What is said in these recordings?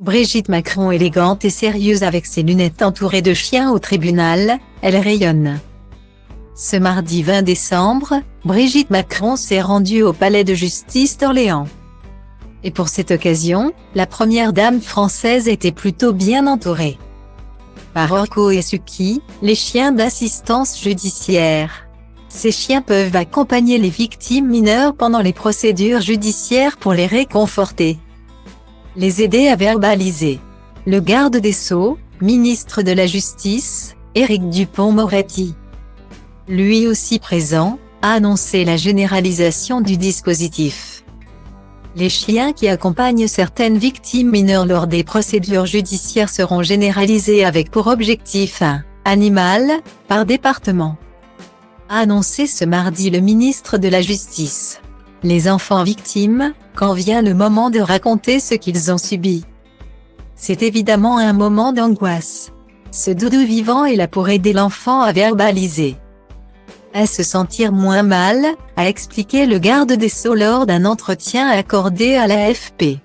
Brigitte Macron élégante et sérieuse avec ses lunettes entourée de chiens au tribunal, elle rayonne. Ce mardi 20 décembre, Brigitte Macron s'est rendue au palais de justice d'Orléans. Et pour cette occasion, la première dame française était plutôt bien entourée. Par Orko et Suki, les chiens d'assistance judiciaire. Ces chiens peuvent accompagner les victimes mineures pendant les procédures judiciaires pour les réconforter. Les aider à verbaliser. Le garde des Sceaux, ministre de la Justice, Éric Dupond-Moretti, lui aussi présent, a annoncé la généralisation du dispositif. Les chiens qui accompagnent certaines victimes mineures lors des procédures judiciaires seront généralisés avec pour objectif un animal par département, a annoncé ce mardi le ministre de la Justice. Les enfants victimes, quand vient le moment de raconter ce qu'ils ont subi. C'est évidemment un moment d'angoisse. Ce doudou vivant est là pour aider l'enfant à verbaliser, à se sentir moins mal, a expliqué le garde des Sceaux lors d'un entretien accordé à l'AFP.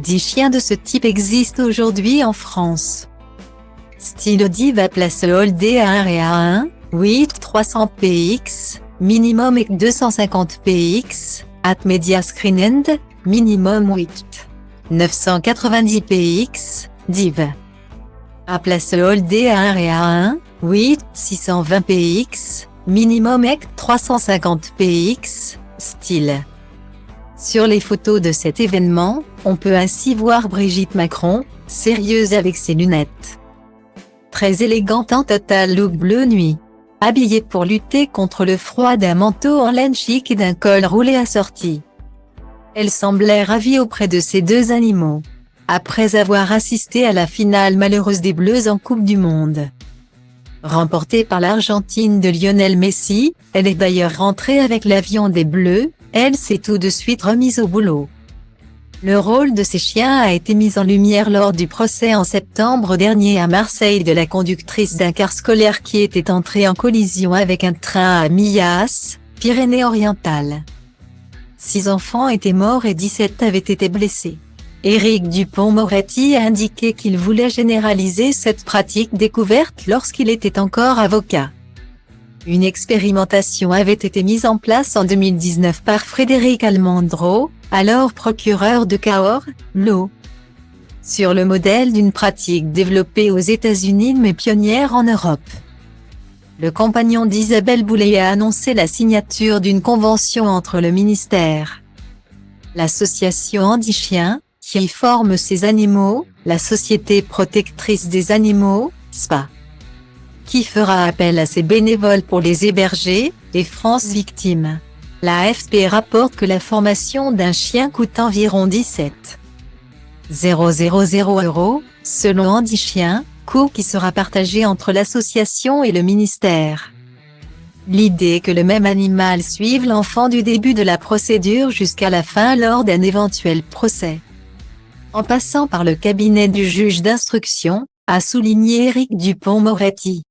10 chiens de ce type existent aujourd'hui en France. Style Diva Place Holdé A1 et A1, 8 300 px, minimum et 250 px, at Media Screen End, minimum 8 990 px, div. A Place Holdé A1 et A1, 8 620 px, minimum et 350 px, style. Sur les photos de cet événement, on peut ainsi voir Brigitte Macron, sérieuse avec ses lunettes. Très élégante en total look bleu nuit. Habillée pour lutter contre le froid d'un manteau en laine chic et d'un col roulé assorti. Elle semblait ravie auprès de ces deux animaux. Après avoir assisté à la finale malheureuse des Bleus en Coupe du Monde, remportée par l'Argentine de Lionel Messi, elle est d'ailleurs rentrée avec l'avion des Bleus, elle s'est tout de suite remise au boulot. Le rôle de ces chiens a été mis en lumière lors du procès en septembre dernier à Marseille de la conductrice d'un car scolaire qui était entrée en collision avec un train à Millas, Pyrénées-Orientales. 6 enfants étaient morts et 17 avaient été blessés. Éric Dupond-Moretti a indiqué qu'il voulait généraliser cette pratique découverte lorsqu'il était encore avocat. Une expérimentation avait été mise en place en 2019 par Frédéric Almendro, alors procureur de Cahors, l'eau, sur le modèle d'une pratique développée aux États-Unis mais pionnière en Europe. Le compagnon d'Isabelle Boulay a annoncé la signature d'une convention entre le ministère, l'association Handi-Chiens, qui forme ces animaux, la Société protectrice des animaux, SPA, qui fera appel à ses bénévoles pour les héberger, et France Victimes. La AFP rapporte que la formation d'un chien coûte environ 17,000 €, selon Handi-Chiens, coût qui sera partagé entre l'association et le ministère. L'idée que le même animal suive l'enfant du début de la procédure jusqu'à la fin lors d'un éventuel procès, en passant par le cabinet du juge d'instruction, a souligné Éric Dupond-Moretti.